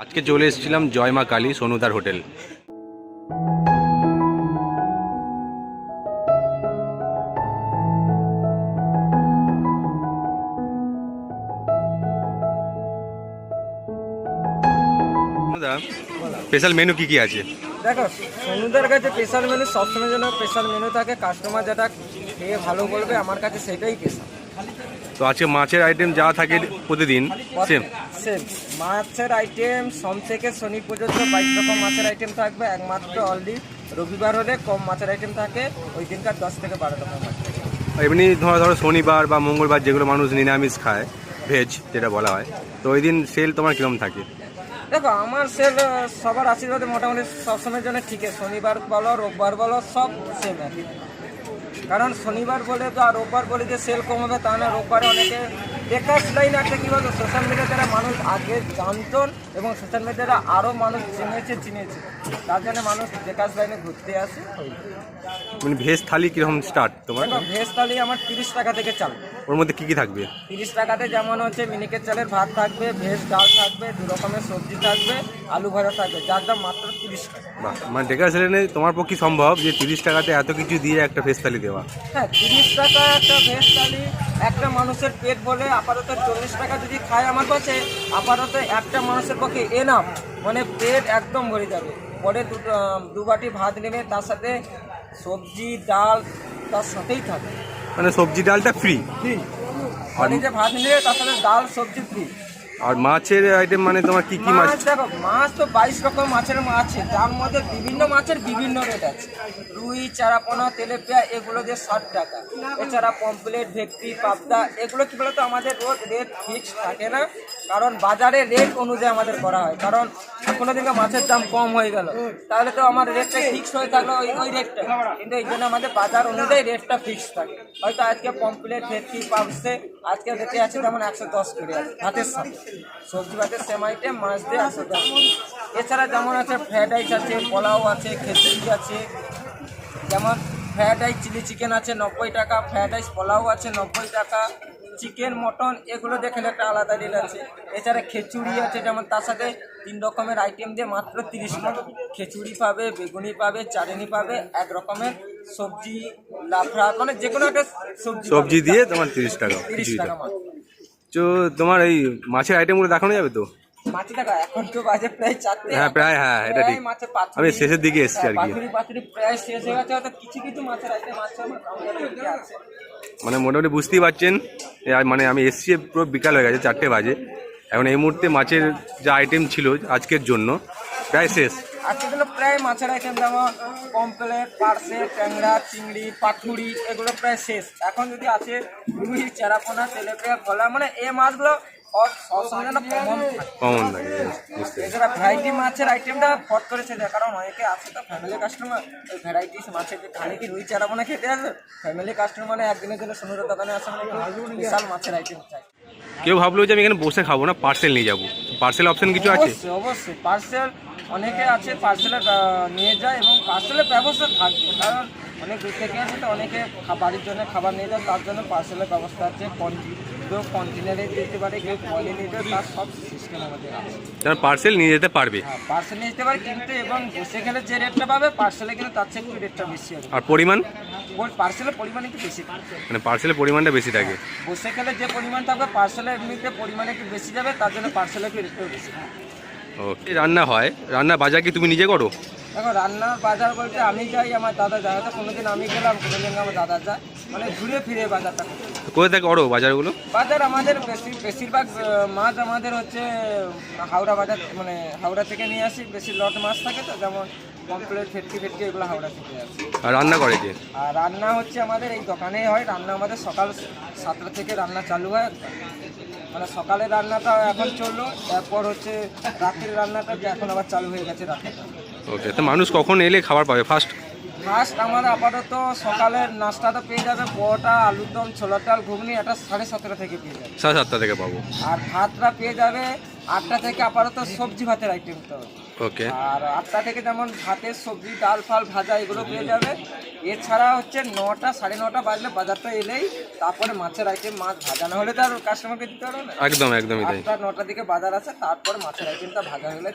আজকে চলে এসেছিলাম জয় মা কালী সোনুদার হোটেল। সোনুদা, স্পেশাল মেনু কি কি আছে? দেখো, সোনুদার কাছে স্পেশাল মেনু সবসময় যেন স্পেশাল মেনু থাকে, কাস্টমার যেটা খেয়ে ভালো বলবে আমার কাছে সেটাই স্পেশাল। তো আজকে মাছের আইটেম যা থাকে প্রতিদিন সেম সেম মাছের আইটেম সোম থেকে শনি পর্যন্ত 22 রকম মাছের আইটেম থাকবে। একমাত্র অনলি রবিবার হলে কম মাছের আইটেম থাকে, ওই দিনকার 10 থেকে 12 রকম মাছ। এমনি ধরো শনিবার বা মঙ্গলবার যেগুলো মানুষ নিরামিষ খায়, ভেজ যেটা বলা হয়, তো ওই দিন সেল তোমার কিরকম থাকে? দেখো, আমার সেল সবার আশীর্বাদে মোটামুটি সবসময়ের জন্য ঠিক আছে। শনিবার বলো রোববার বলো সব সেম একই। কারণ শনিবার বলে তো আর রোববার বলে যে সেল কম হবে তা না। রোববারে অনেকে বেকার লাইন একটা কী বলতো, সোশ্যাল মিডিয়া দ্বারা মানুষ আগে জানতন এবং সোশ্যাল মিডিয়াটা আরও মানুষ চিনেছে, তার জন্য মানুষ বেকার লাইনে ঘুরতে আসে। মানে ভেজ থালি কিরকম স্টার্ট তোমার? ভেজ থালি আমার 30 টাকা থেকে চাল। ওর মধ্যে কি কি থাকবে? 30 টাকাতে যেমন হচ্ছে মিনিকেট চালের ভাত থাকবে, ভেজ ডাল থাকবে, 2 রকমের সবজি থাকবে, আলু ভাজা থাকবে, যার দাম মাত্র 30 টাকা। বাহ, মানে ডেকার সেলেনে তোমার পক্ষে সম্ভব যে 30 টাকাতে এত কিছু দিয়ে একটা ভেজ থালি দেওয়া? হ্যাঁ, 30 টাকা একটা ভেজ থালি একটা মানুষের পেট বলে আপাতত 40 টাকা যদি খায় আমার কাছে, আপাতত একটা মানুষের পক্ষে এনাফ, মানে পেট একদম ভরে যাবে। পরে 2 বাটি ভাত নেবে, তার সাথে সবজি ডাল তার সাথেই থাকে, মানে সবজি ডালটা ফ্রি। পরে যে ভাত নেবে তার সাথে ডাল সবজি ফ্রি। আর মাছের আইটেম মানে তোমার কি কি মাছ? দেখো, মাছ তো 22 রকম মাছের আছে, যার মধ্যে বিভিন্ন মাছের বিভিন্ন রেট আছে। রুই, চারাপোনা, তেলেপিয়া এগুলো দিয়ে 60 টাকা। এছাড়া পমফ্লেট, ভেটকি, পাবদা এগুলো কি বলতো আমাদের রেট ফিক্সড থাকে না, কারণ বাজারে রেট অনুযায়ী আমাদের করা হয়। কারণ কোনো দিনকে মাছের দাম কম হয়ে গেল তাহলে তো আমার রেটটা ফিক্সড হয়ে থাকলো ওই রেটটা, কিন্তু এই জন্য আমাদের বাজার অনুযায়ী রেটটা ফিক্সড থাকে। হয়তো আজকে পমফ্লেট, ভেটকি, পাবসে আজকে রেটে আছে যেমন 110 করে আছে ভাতের সাথে, সবজি ভাতের সেম আইটেম মাছ দিয়ে 110। এছাড়া যেমন আছে ফ্রায়েড রাইস আছে, পোলাও আছে, খিচুড়ি আছে। যেমন ফ্রায়েড রাইস চিলি চিকেন আছে 90 টাকা, ফ্রায়েড রাইস পোলাও আছে 90 টাকা, চিকেন মটন এগুলো দেখেন একটা আলাদা রেট আছে। এছাড়া খিচুড়ি আছে, যেমন তার সাথে 3 রকমের আইটেম দিয়ে মাত্র 30 টাকা। খিচুড়ি পাবে, বেগুনি পাবে, চাটনি পাবে, 1 রকমের সবজি লাফড়া, মানে যে কোনো একটা সবজি দিয়ে তোমার 30 টাকা। 30 টাকা মাত্র। তো তোমার এই মাছের আইটেমগুলো দেখানো যাবে তো? মাছে টাকা এখন তো বাজে প্রায় 4টে। হ্যাঁ প্রায়, হ্যাঁ এটা ঠিক। আমি শেষের দিকে এসেছি আর কি। পাতুরি প্রায় শেষ হয়ে গেছে, হয়তো কিছু কিছু মাছের আইটেম আছে আমার কাউন্টারে আছে। মানে মোটামুটি বুঝতেই পারছেন, মানে আমি এসছি পুরো বিকাল হয়ে গেছে, 4টে বাজে। এখন এই মুহূর্তে মাছের যা আইটেম ছিল আজকের জন্য প্রায় শেষ। আজকেগুলো প্রায় মাছের আইটেম যেমন পমফ্লেট, পার্সে, ট্যাংরা, চিংড়ি, পাতুরি এগুলো প্রায় শেষ। এখন যদি আছে রুই, চারাপোনা, তেলেপিয়া, ভোলা, মানে এই মাছগুলো কমন লাগে। এছাড়া ভ্যারাইটি মাছের আইটেমটা ফট করেছে, কারণ অনেকে আছে তো ফ্যামিলি কাস্টমার, ওই ভ্যারাইটিস মাছের যে খালি কি রুই চারাপোনা খেতে আসবে, ফ্যামিলি কাস্টমার মানে একদিনের জন্য সোনুদার দোকানে আসে মানে বিশাল মাছের আইটেম চাই। কেউ ভাবলো যে আমি এখানে বসে খাবো না, পার্সেল নিয়ে যাবো, পার্সেল অপশন কিছু আছে? অবশ্যই পার্সেল অনেকে আছে, পার্সেলে নিয়ে যায় এবং পার্সেলের ব্যবস্থা থাকবে, কারণ অনেক দূর থেকে আসে তো অনেকে বাড়ির জন্য খাবার নিয়ে যায়, তার জন্য পার্সেলের ব্যবস্থা আছে। কেউ কন্টেনারে দিতে পারে, কেউ কলে নিয়ে যায়, তার সব সিস্টেম আমাদের আছে। তার পার্সেল নিয়ে যেতে পারবে? হ্যাঁ, পার্সেল নিয়ে যেতে পারে, কিন্তু এবং বসে খেলে যে রেটটা পাবে পার্সেলে কিন্তু তার চেয়ে একটু রেটটা বেশি হবে। আর পরিমাণ? পার্সেলের পরিমাণ একটু বেশি থাকে, মানে পার্সেলের পরিমাণটা বেশি থাকে। বসে খেলে যে পরিমাণ থাকবে পার্সেলে এমনিতে পরিমাণ একটু বেশি যাবে, তার জন্য পার্সেলে একটু রেটটাও বেশি। ওকে, রান্না হয়, রান্না বাজার কি তুমি নিজে করো? দেখো, রান্নার বাজার বলতে আমি যাই, আমার দাদা যায়, হয়তো কোনোদিন আমি গেলাম, কোনোদিন আমার দাদা যায়, মানে ঘুরে ফিরে বাজারটা করি। কোথা থেকে করো বাজারগুলো? বাজার আমাদের বেশিরভাগ মাছ আমাদের হচ্ছে হাওড়া বাজার, মানে হাওড়া থেকে নিয়ে আসি। বেশি লট মাছ থাকে তো, যেমন পমফ্লেট, ভেটকি এগুলো হাওড়া থেকে আসে। আর রান্না করে কে? আর রান্না হচ্ছে আমাদের এই দোকানেই হয়। রান্না আমাদের সকাল 7টা থেকে রান্না চালু হয়, মানে সকালের রান্নাটা এখন চললো, তারপর হচ্ছে রাত্রির রান্নাটা এখন আবার চালু হয়ে গেছে রাতে। ওকে, তো মানুষ কখন এলে খাবার পাবে? ফার্স্ট আমাদের আপাতত সকালের নাস্তাটা পেয়ে যাবে, পরোটা, আলুর দম, ছোলার ডাল, ঘুগনি, এটা 7:30 থেকে পেয়ে যাবে। 7:30 থেকে পাবো। আর ভাতটা পেয়ে যাবে 8টা থেকে আপাতত সবজি ভাতের আইটেম তো, ওকে। আর 8টা থেকে যেমন ভাতের সবজি ডাল ফাল ভাজা এগুলো পেয়ে যাবে। এছাড়া হচ্ছে 9টা 9:30 বাজলে বাজারটা এলেই তারপরে মাছের আইটেম, মাছ ভাজা না হলে তো আর কাস্টমারকে দিতে পারবে না। একদম একদমই তাই। 8টা 9টার দিকে বাজার আছে, তারপরে মাছের আইটেমটা ভাজা হলে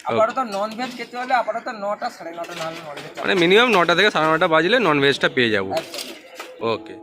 আপাতত নন ভেজ খেতে হলে আপাতত 9টা 9:30 না হলে নন ভেজ, মানে মিনিমাম 9টা থেকে 9:30 বাজলে নন ভেজটা পেয়ে যাবো। একদম। ওকে।